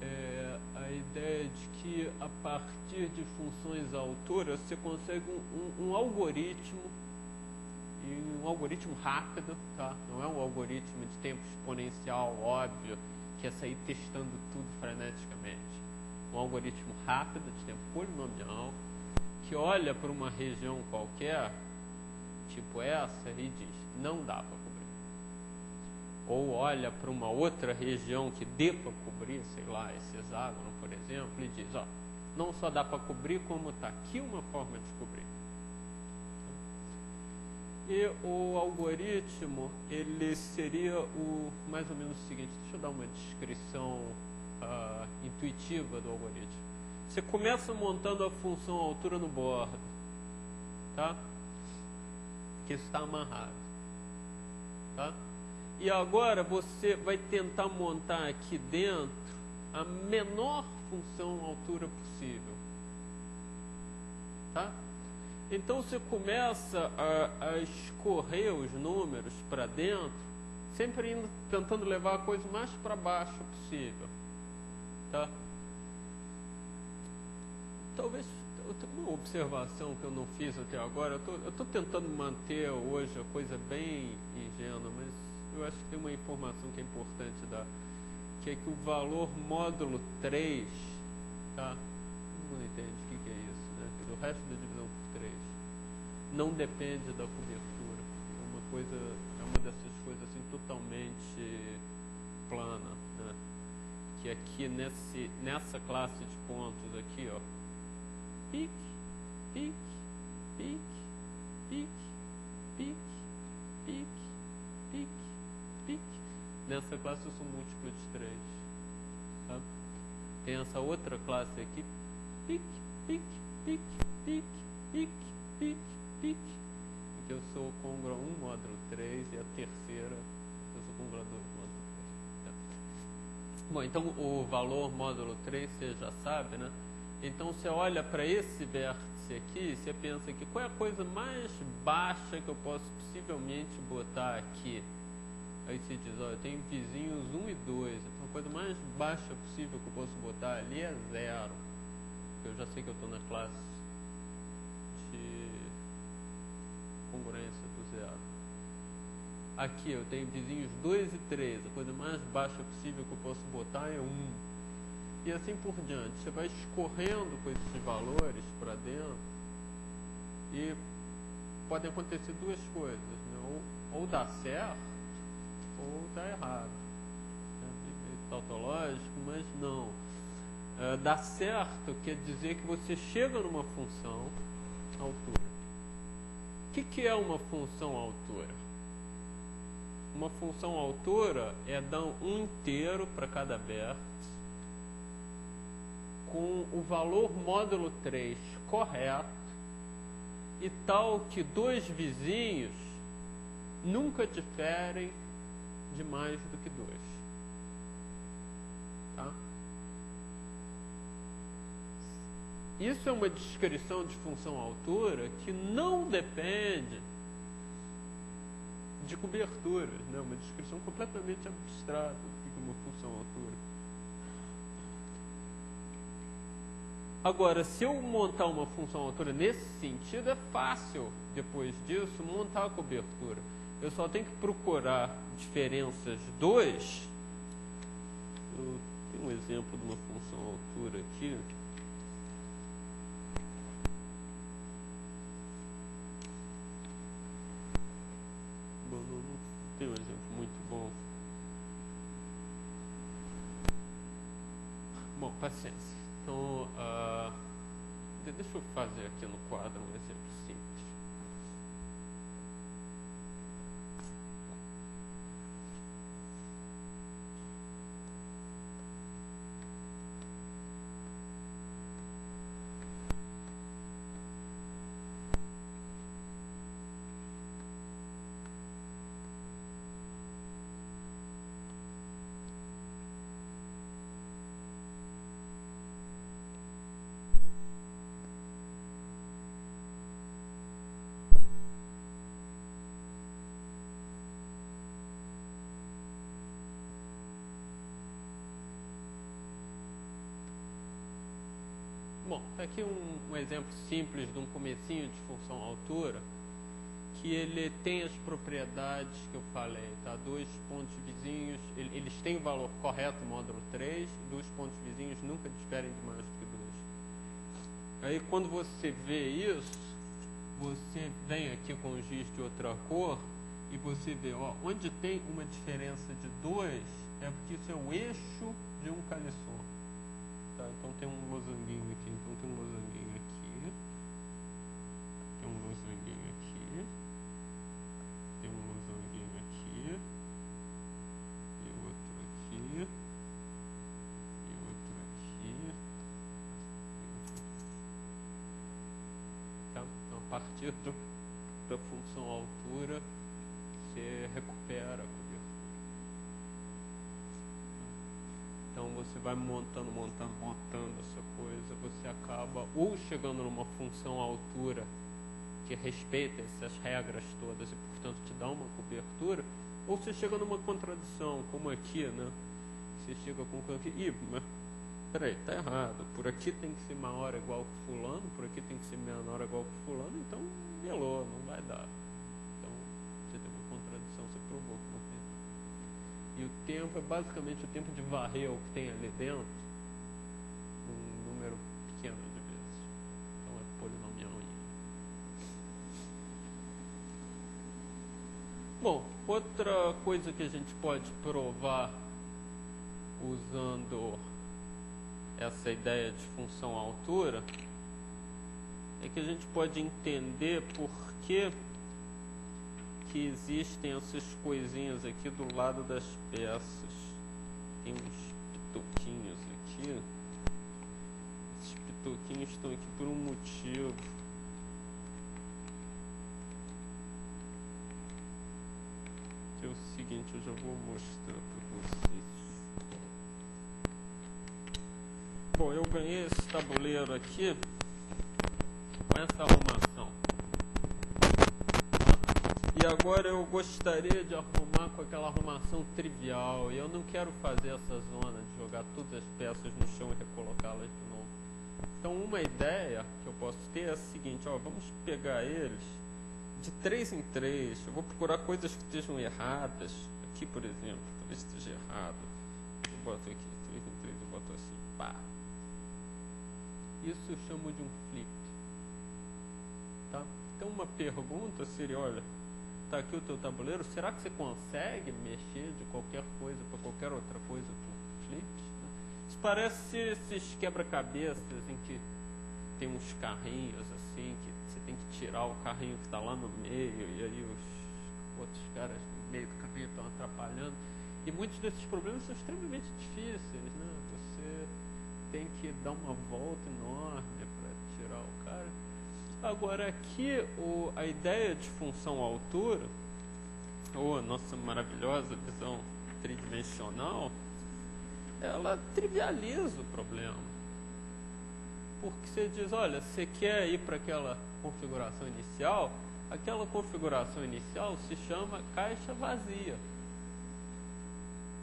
É a ideia de que a partir de funções à altura você consegue um algoritmo, e um algoritmo rápido, tá? Não é um algoritmo de tempo exponencial, óbvio, que é sair testando tudo freneticamente. Um algoritmo rápido, de tempo polinomial, que olha para uma região qualquer, tipo essa, e diz, não dá para cobrir. Ou olha para uma outra região que dê para cobrir, sei lá, esse hexágono, por exemplo, e diz, ó, não só dá para cobrir, como está aqui uma forma de cobrir. E o algoritmo, ele seria mais ou menos o seguinte, deixa eu dar uma descrição intuitiva do algoritmo. Você começa montando a função altura no bordo, tá? Que está amarrado, tá? E agora você vai tentar montar aqui dentro a menor função altura possível, tá? Então você começa a escorrer os números para dentro, sempre tentando levar a coisa mais para baixo possível, tá? Talvez uma observação que eu não fiz até agora, eu estou tentando manter hoje a coisa bem ingênua, mas eu acho que tem uma informação que é importante dar, que é que o valor módulo 3, tá? Todo mundo entende o que é isso, né? Que o resto da divisão por 3 não depende da cobertura. É uma dessas coisas assim totalmente plana, né? Que aqui nessa classe de pontos aqui, ó, pique, pique, pique, pique, pique, pique, pique, pique. Nessa classe eu sou múltiplo de 3. Tá? Tem essa outra classe aqui, pique, pique, pique, pique, pique, pique, pique, que eu sou congruo 1 módulo 3 e a terceira eu sou congruo 2 módulo 3. Tá? Bom, então o valor módulo 3 você já sabe, né? Então você olha para esse vértice aqui, você pensa que qual é a coisa mais baixa que eu posso possivelmente botar aqui? Aí você diz, ó, eu tenho vizinhos 1 e 2, então a coisa mais baixa possível que eu posso botar ali é 0. Eu já sei que eu estou na classe de congruência do 0. Aqui eu tenho vizinhos 2 e 3, a coisa mais baixa possível que eu posso botar é 1. E assim por diante, você vai escorrendo com esses valores para dentro e podem acontecer duas coisas, né? Ou dá certo ou dá errado. É meio tautológico, mas não. Dá certo quer dizer que você chega numa função altura. O que é uma função altura? Uma função altura é dar um inteiro para cada vértice com o valor módulo 3 correto e tal que dois vizinhos nunca diferem de mais do que 2. Tá? Isso é uma descrição de função altura que não depende de coberturas, né? Uma descrição completamente abstrata do que é uma função altura. Agora, se eu montar uma função altura nesse sentido, é fácil, depois disso, montar a cobertura. Eu só tenho que procurar diferenças 2 Eu tenho um exemplo de uma função altura aqui. Bom, não tem um exemplo muito bom. Bom, paciência. Então, deixa eu fazer aqui no quadro um exemplo simples. Bom, está aqui um exemplo simples de um comecinho de função altura, que ele tem as propriedades que eu falei, tá? Dois pontos vizinhos, eles têm o valor correto, módulo 3, e dois pontos vizinhos nunca diferem de mais do que 2. Aí quando você vê isso, você vem aqui com o giz de outra cor, e você vê, ó, onde tem uma diferença de 2, é porque isso é o eixo de um calisson. Tá, então tem um losanguinho aqui, então tem um losanguinho aqui, tem um losanguinho aqui, tem um losanguinho aqui, e outro aqui, e outro aqui, e outro aqui. Tá? Então, a partir da função altura, você recupera a cobertura. Então você vai montando essa coisa, você acaba ou chegando numa função altura que respeita essas regras todas e portanto te dá uma cobertura, ou você chega numa contradição, como aqui, né? Você chega com aqui, mas peraí, tá errado, por aqui tem que ser maior ou igual que fulano, por aqui tem que ser menor ou igual que fulano, então melou, não vai dar. Então você tem uma contradição, você provou que não tem. E o tempo é basicamente o tempo de varrer o que tem ali dentro, um número pequeno de vezes. Então é polinomial I. Bom, outra coisa que a gente pode provar usando essa ideia de função altura é que a gente pode entender por que existem essas coisinhas aqui do lado das peças. Tem uns pitoquinhos aqui. Esses pitoquinhos estão aqui por um motivo. Que é o seguinte, eu já vou mostrar para vocês. Bom, eu ganhei esse tabuleiro aqui com essa arrumação. E agora eu gostaria de arrumar com aquela arrumação trivial. E eu não quero fazer essa zona de jogar todas as peças no chão e recolocá-las de novo. Então uma ideia que eu posso ter é a seguinte, ó, vamos pegar eles de 3 em 3. Eu vou procurar coisas que estejam erradas. Aqui, por exemplo, talvez esteja errado. Eu boto aqui, 3 em 3, eu boto assim, pá. Isso eu chamo de um flip. Tá? Então uma pergunta seria, olha, tá aqui o teu tabuleiro, será que você consegue mexer de qualquer coisa para qualquer outra coisa por flips? Isso parece esses quebra-cabeças em que tem uns carrinhos assim, que você tem que tirar o carrinho que está lá no meio, e aí os outros caras no meio do caminho estão atrapalhando. E muitos desses problemas são extremamente difíceis, né? Você tem que dar uma volta enorme para tirar o cara. Agora aqui a ideia de função altura, ou a nossa maravilhosa visão tridimensional, ela trivializa o problema. Porque você diz, olha, você quer ir para aquela configuração inicial, aquela configuração inicial se chama caixa vazia.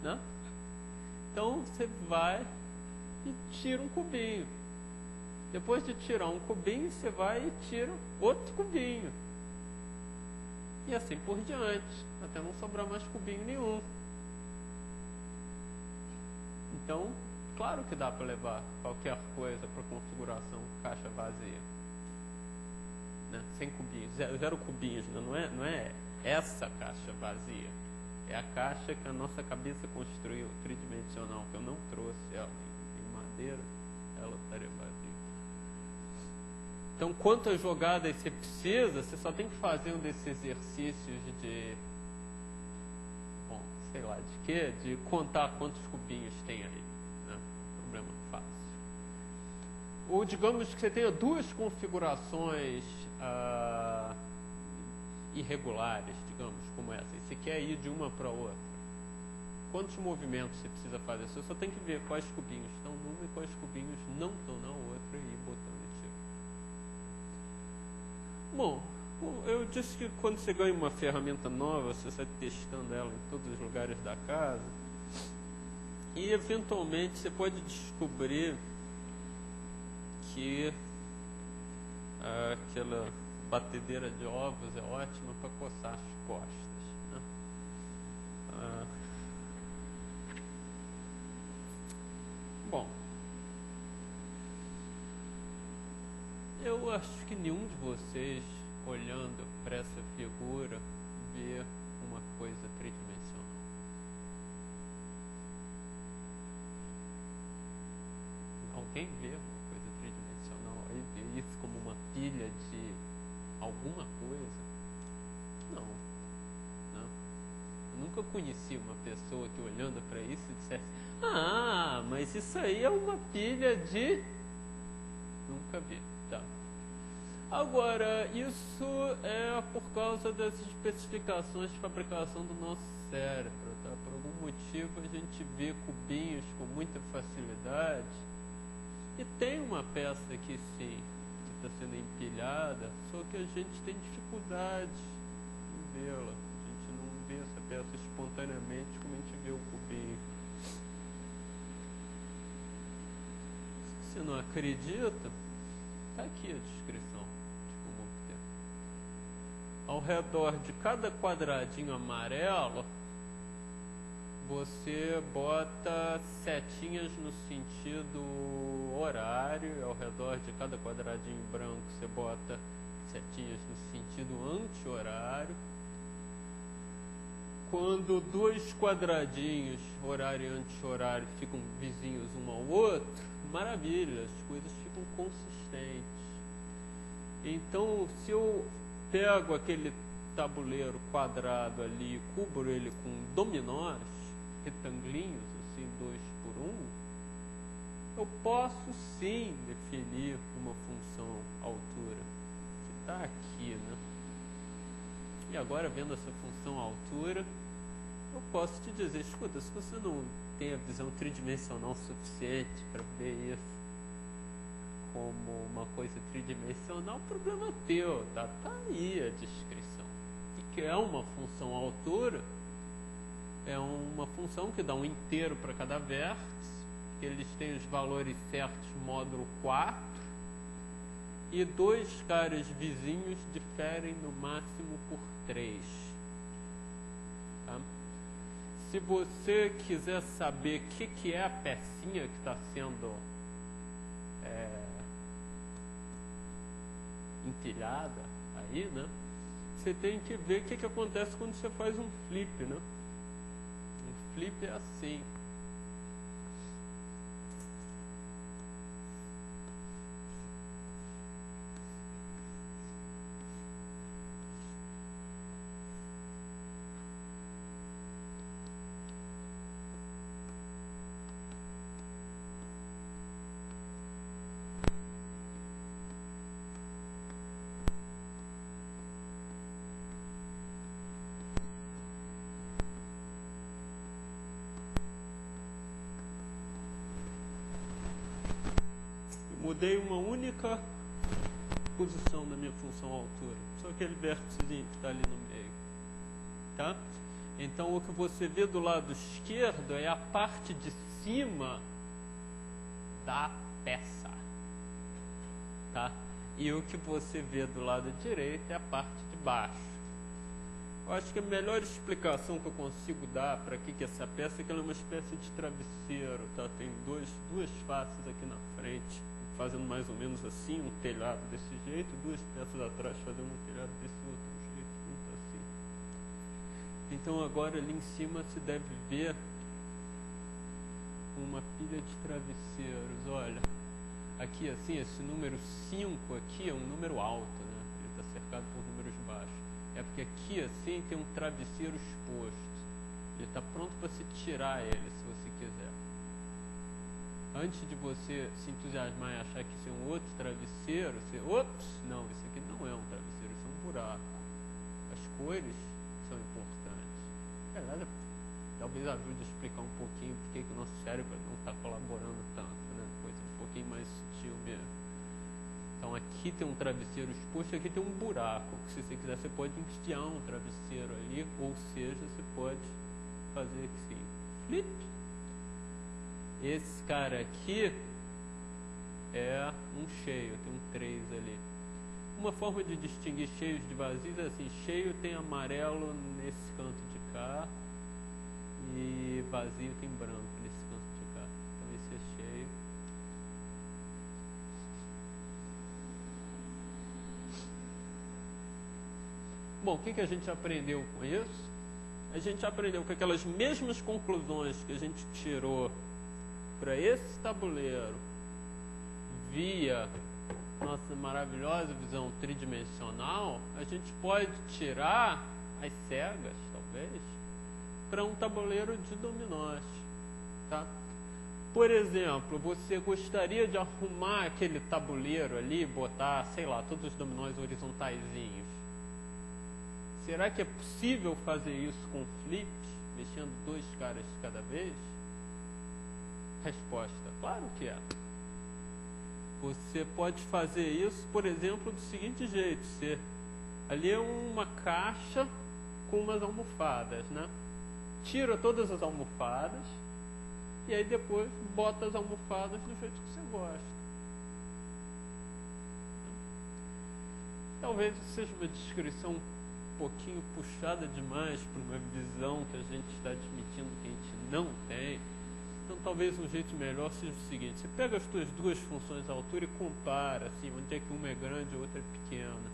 Né? Então você vai e tira um cubinho. Depois de tirar um cubinho, você vai e tira outro cubinho. E assim por diante, até não sobrar mais cubinho nenhum. Então, claro que dá para levar qualquer coisa para configuração caixa vazia, né? Sem cubinhos, zero cubinhos, né? Não é essa caixa vazia, é a caixa que a nossa cabeça construiu, tridimensional, que eu não trouxe ela em madeira, ela estaria vazia. Então, quantas jogadas você precisa, você só tem que fazer um desses exercícios de, bom, sei lá, de quê? De contar quantos cubinhos tem aí, né? Problema fácil. Ou digamos que você tenha duas configurações irregulares, digamos, como essa, e você quer ir de uma para outra. Quantos movimentos você precisa fazer? Você só tem que ver quais cubinhos estão numa e quais cubinhos não estão na outra e ir botando e tirando. Bom, eu disse que quando você ganha uma ferramenta nova, você sai testando ela em todos os lugares da casa e eventualmente você pode descobrir que aquela batedeira de ovos é ótima para coçar as costas, né? Bom, eu acho que nenhum de vocês, olhando para essa figura, vê uma coisa tridimensional. Alguém vê uma coisa tridimensional? Aí vê isso como uma pilha de alguma coisa? Não. Não. Eu nunca conheci uma pessoa que, olhando para isso, dissesse: ah, mas isso aí é uma pilha de... Nunca vi. Tá. Agora, isso é por causa das especificações de fabricação do nosso cérebro, tá? Por algum motivo a gente vê cubinhos com muita facilidade e tem uma peça aqui sim que está sendo empilhada, só que a gente tem dificuldade em vê-la. A gente não vê essa peça espontaneamente como a gente vê o cubinho. Se não acredita, está aqui a descrição de como obter. Ao redor de cada quadradinho amarelo, você bota setinhas no sentido horário, e ao redor de cada quadradinho branco você bota setinhas no sentido anti-horário. Quando dois quadradinhos, horário e anti-horário, ficam vizinhos um ao outro, maravilha, as coisas ficam consistentes. Então, se eu pego aquele tabuleiro quadrado ali e cubro ele com dominós, retanglinhos, assim, 2 por 1, eu posso sim definir uma função altura, que está aqui, né? E agora, vendo essa função altura, eu posso te dizer: escuta, se você não tem a visão tridimensional suficiente para ver isso como uma coisa tridimensional, o problema é teu, tá? Tá aí a descrição. O que é uma função altura? É uma função que dá um inteiro para cada vértice, que eles têm os valores certos módulo 4, e dois caras vizinhos diferem no máximo por 3. Tá? Se você quiser saber o que é a pecinha que está sendo empilhada aí, né? Você tem que ver o que acontece quando você faz um flip, né? Um flip é assim. Mudei uma única posição da minha função altura, só aquele vérticezinho que está ali no meio, tá? Então o que você vê do lado esquerdo é a parte de cima da peça, tá? E o que você vê do lado direito é a parte de baixo. Eu acho que a melhor explicação que eu consigo dar para que essa peça é que ela é uma espécie de travesseiro, tá? Tem duas faces aqui na frente, fazendo mais ou menos assim, um telhado desse jeito, duas peças atrás fazendo um telhado desse outro jeito, muito assim. Então agora ali em cima se deve ver uma pilha de travesseiros. Olha, aqui assim, esse número 5 aqui é um número alto, né? Ele está cercado por números baixos. É porque aqui assim tem um travesseiro exposto. Ele está pronto para se tirar ele, se você quiser. Antes de você se entusiasmar e achar que isso é um outro travesseiro, você, ops, não, isso aqui não é um travesseiro, isso é um buraco. As cores são importantes. Verdade, talvez ajude a explicar um pouquinho porque que o nosso cérebro não está colaborando tanto, né? Coisa um pouquinho mais sutil mesmo. Então aqui tem um travesseiro exposto e aqui tem um buraco. Se você quiser, você pode enfiar um travesseiro ali, ou seja, você pode fazer assim, flip. Esse cara aqui é um cheio, tem um 3 ali. Uma forma de distinguir cheios de vazios é assim, cheio tem amarelo nesse canto de cá e vazio tem branco nesse canto de cá. Então esse é cheio. Bom, o que a gente aprendeu com isso? A gente aprendeu que aquelas mesmas conclusões que a gente tirou para esse tabuleiro via nossa maravilhosa visão tridimensional, a gente pode tirar às cegas, talvez, para um tabuleiro de dominós. Tá? Por exemplo, você gostaria de arrumar aquele tabuleiro ali, botar, sei lá, todos os dominós horizontaizinhos. Será que é possível fazer isso com flip, mexendo 2 caras de cada vez? Resposta, claro que é. Você pode fazer isso, por exemplo, do seguinte jeito. Ali é uma caixa com umas almofadas, né? Tira todas as almofadas e aí depois bota as almofadas do jeito que você gosta. Talvez seja uma descrição um pouquinho puxada demais para uma visão que a gente está admitindo que a gente não tem. Então talvez um jeito melhor seja o seguinte: você pega as suas duas funções à altura e compara assim, onde é que uma é grande e a outra é pequena.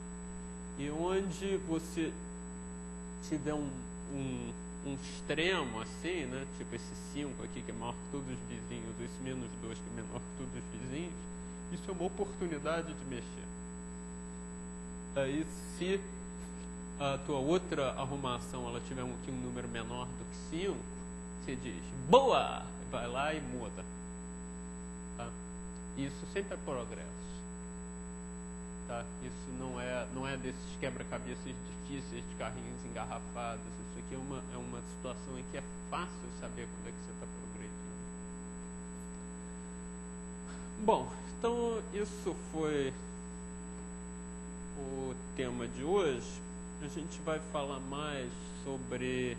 E onde você tiver um extremo assim, né, tipo esse 5 aqui que é maior que todos os vizinhos, ou esse menos 2 que é menor que todos os vizinhos, isso é uma oportunidade de mexer. Aí se a tua outra arrumação ela tiver aqui um número menor do que 5, você diz, boa! Vai lá e muda. Tá? Isso sempre é progresso. Tá? Isso não é desses quebra-cabeças difíceis de carrinhos engarrafados. Isso aqui é uma situação em que é fácil saber quando é que você está progredindo. Bom, então isso foi o tema de hoje. A gente vai falar mais sobre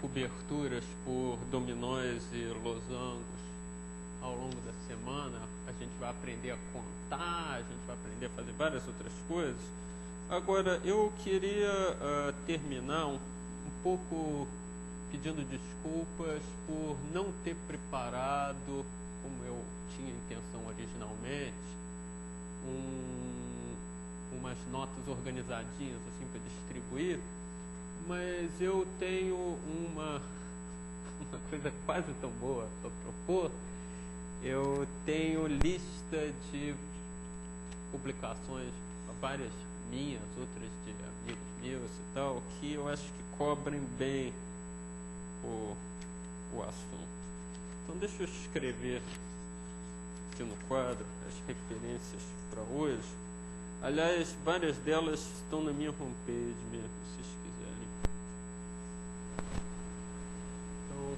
coberturas por dominós e losangos ao longo da semana. A gente vai aprender a contar, a gente vai aprender a fazer várias outras coisas. Agora, eu queria terminar um pouco pedindo desculpas por não ter preparado, como eu tinha intenção originalmente, umas notas organizadinhas assim para distribuir, mas eu tenho uma coisa quase tão boa para propor. Eu tenho lista de publicações, várias minhas, outras de amigos meus e tal, que eu acho que cobrem bem o assunto. Então deixa eu escrever aqui no quadro as referências para hoje. Aliás, várias delas estão na minha homepage mesmo, se vocês quiserem. Então,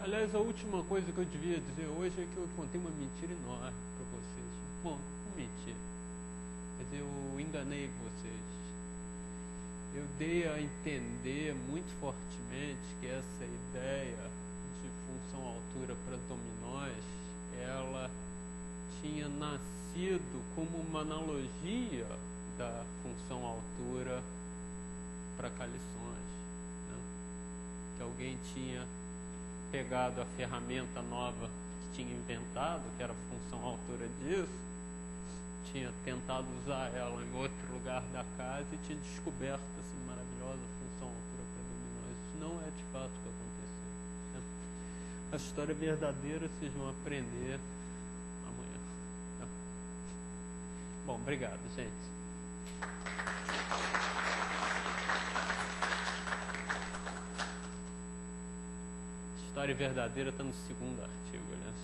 Aliás, a última coisa que eu devia dizer hoje é que eu contei uma mentira enorme para vocês. Bom, não mentira, mas eu enganei vocês. Eu dei a entender muito fortemente que essa ideia de função-altura para dominós, ela tinha nascido como uma analogia da função-altura para calições, né? Que alguém tinha pegado a ferramenta nova que tinha inventado, que era a função-altura disso, tinha tentado usar ela em outro lugar da casa e tinha descoberto essa maravilhosa função-altura para dominós. Isso não é de fato o que aconteceu, né? A história verdadeira vocês vão aprender amanhã, tá? Bom, obrigado, gente. A história verdadeira está no segundo artigo, aliás.